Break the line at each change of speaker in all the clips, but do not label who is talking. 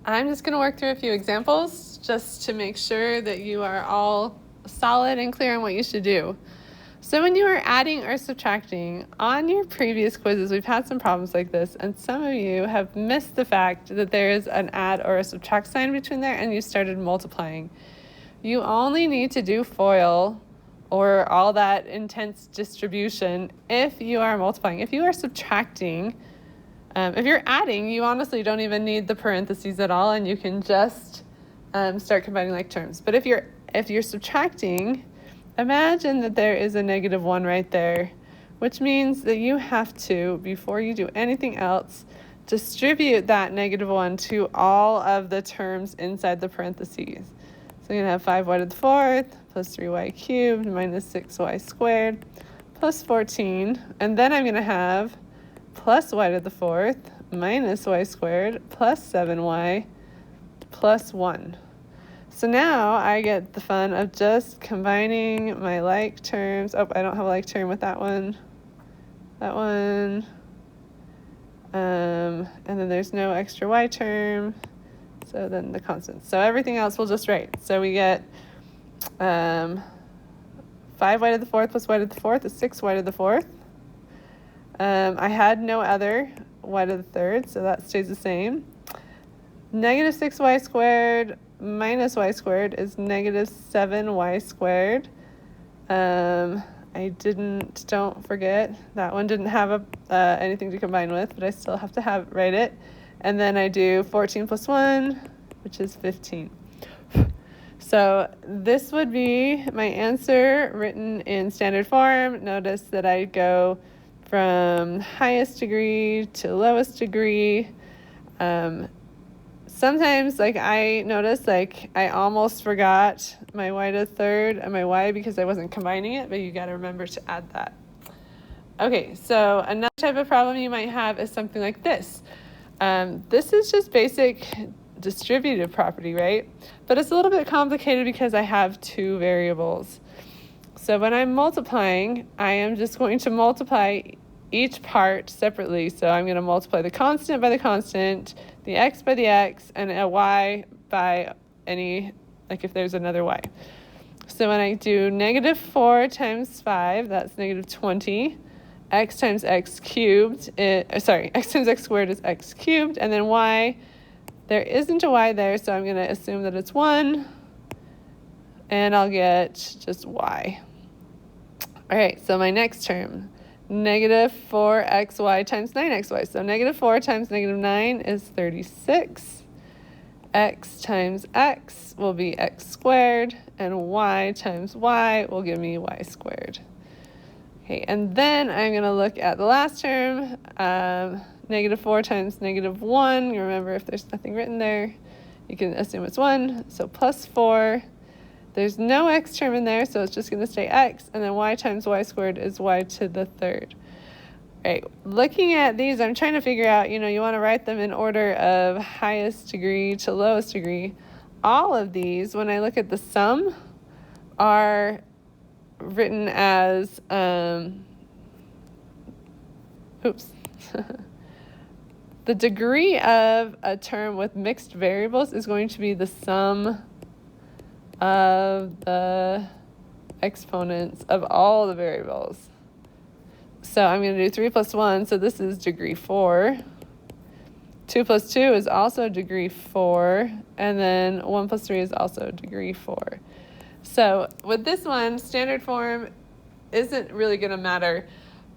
I'm just going to work through a few examples just to make sure that you are all solid and clear on what you should do. So when you are adding or subtracting, on your previous quizzes, we've had some problems like this, and some of you have missed the fact that there is an add or a subtract sign between there, and you started multiplying. You only need to do FOIL or all that intense distribution if you are multiplying. If you are subtracting, if you're adding, you honestly don't even need the parentheses at all, and you can just start combining like terms. But if you're subtracting, imagine that there is a -1 right there, which means that you have to, before you do anything else, distribute that -1 to all of the terms inside the parentheses. So you're going to have 5y to the 4th plus 3y cubed minus 6y squared plus 14. And then I'm going to have plus y to the 4th minus y squared plus 7y plus 1. So now I get the fun of just combining my like terms. Oh, I don't have a like term with that one. That one. And then there's no extra y term. So then the constant. So everything else we'll just write. So we get 5y to the 4th plus y to the 4th is 6y to the 4th. I had no other y to the 3rd, so that stays the same. -6y squared minus y squared is -7y squared. Don't forget, that one didn't have anything to combine with, but I still have to write it. And then I do 14 plus 1, which is 15. So this would be my answer written in standard form. Notice that I go from highest degree to lowest degree. Sometimes, I noticed, I almost forgot my y to the 3rd and my y because I wasn't combining it, but you got to remember to add that. Okay, so another type of problem you might have is something like this. This is just basic distributive property, right? But it's a little bit complicated because I have two variables. So when I'm multiplying, I am just going to multiply each part separately. So I'm going to multiply the constant by the constant, the x by the x, and a y by any, if there's another y. So when I do -4 times 5, that's -20. X times x cubed, x times x squared is x cubed, and then y, there isn't a y there, so I'm going to assume that it's 1, and I'll get just y. All right, so my next term, -4xy times 9xy. So -4 times -9 is 36. X times x will be x squared, and y times y will give me y squared. Okay, and then I'm going to look at the last term, -4 times -1. You remember, if there's nothing written there, you can assume it's 1. So plus 4. There's no x term in there, so it's just going to stay x. And then y times y squared is y to the 3rd. All right, looking at these, I'm trying to figure out, you want to write them in order of highest degree to lowest degree. All of these, when I look at the sum, are written as, the degree of a term with mixed variables is going to be the sum of the exponents of all the variables. So I'm going to do 3 plus 1, so this is degree 4. 2 plus 2 is also degree 4, and then 1 plus 3 is also degree 4. So with this one, standard form isn't really going to matter,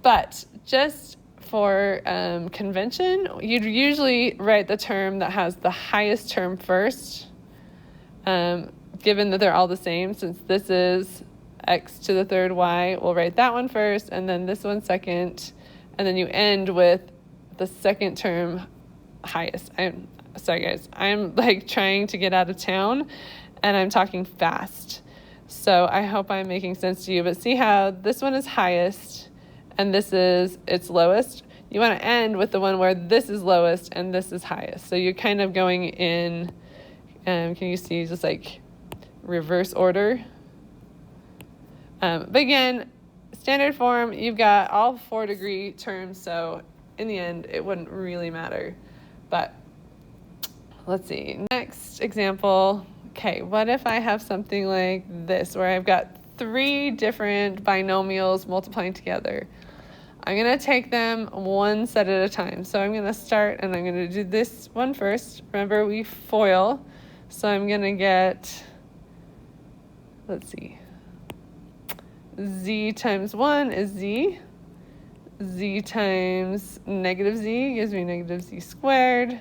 but just for convention, you'd usually write the term that has the highest term first, given that they're all the same. Since this is x to the 3rd y, we'll write that one first, and then this one second, and then you end with the second term highest. Sorry guys, I'm trying to get out of town, and I'm talking fast. So I hope I'm making sense to you, but see how this one is highest, and this is its lowest. You want to end with the one where this is lowest and this is highest. So you're kind of going in, can you see, just reverse order? But again, standard form, you've got all 4 degree terms, so in the end, it wouldn't really matter. But let's see, next example. Okay, what if I have something like this where I've got 3 different binomials multiplying together? I'm going to take them one set at a time. So I'm going to start and I'm going to do this one first. Remember, we FOIL. So I'm going to get, let's see, z times 1 is z. Z times negative z gives me negative z squared.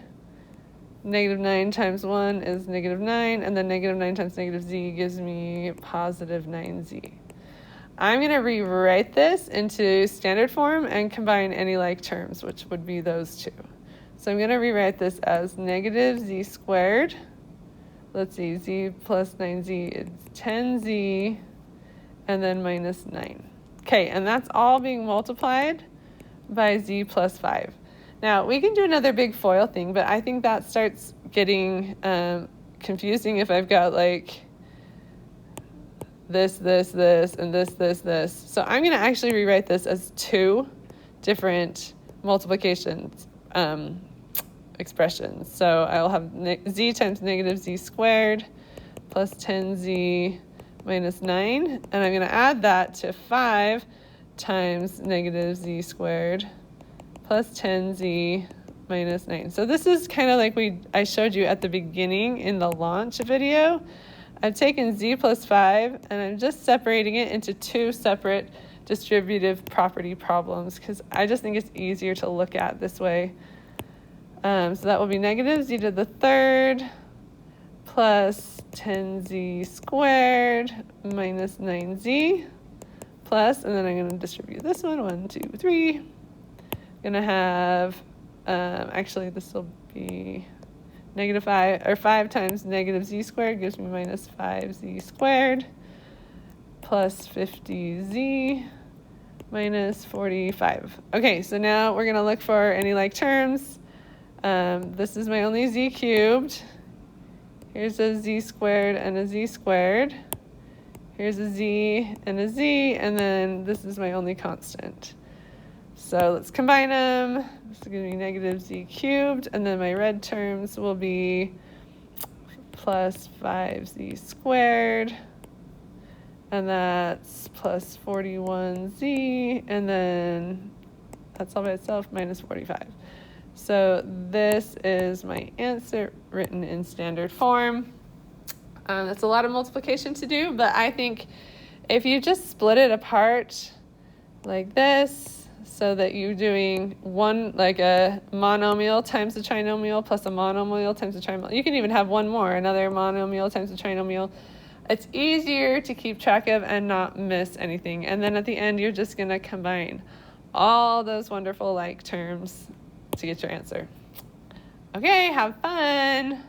Negative 9 times 1 is negative 9, and then negative 9 times negative z gives me positive 9z. I'm going to rewrite this into standard form and combine any like terms, which would be those two. So I'm going to rewrite this as negative z squared. Let's see, z plus 9z is 10z, and then minus 9. Okay, and that's all being multiplied by z plus 5. Now, we can do another big FOIL thing, but I think that starts getting confusing if I've got like this, and this. So I'm going to actually rewrite this as 2 different multiplications expressions. So I'll have z times negative z squared plus 10z minus 9, and I'm going to add that to 5 times negative z squared plus 10z minus 9. So this is kind of like I showed you at the beginning in the launch video. I've taken z plus 5 and I'm just separating it into 2 separate distributive property problems because I just think it's easier to look at this way. So that will be negative z to the 3rd plus 10z squared minus 9z plus, and then I'm going to distribute this one, 1, 2, 3. Going to have, actually this will be negative 5 times negative z squared gives me minus 5z squared plus 50z minus 45. Okay, so now we're going to look for any like terms. This is my only z cubed. Here's a z squared and a z squared. Here's a z and a z, and then this is my only constant. So let's combine them. This is going to be negative z cubed, and then my red terms will be plus 5z squared, and that's plus 41z, and then that's all by itself, minus 45. So this is my answer written in standard form. That's a lot of multiplication to do, but I think if you just split it apart like this, so that you're doing one, like a monomial times a trinomial plus a monomial times a trinomial. You can even have one more, another monomial times a trinomial. It's easier to keep track of and not miss anything. And then at the end, you're just going to combine all those wonderful like terms to get your answer. Okay, have fun.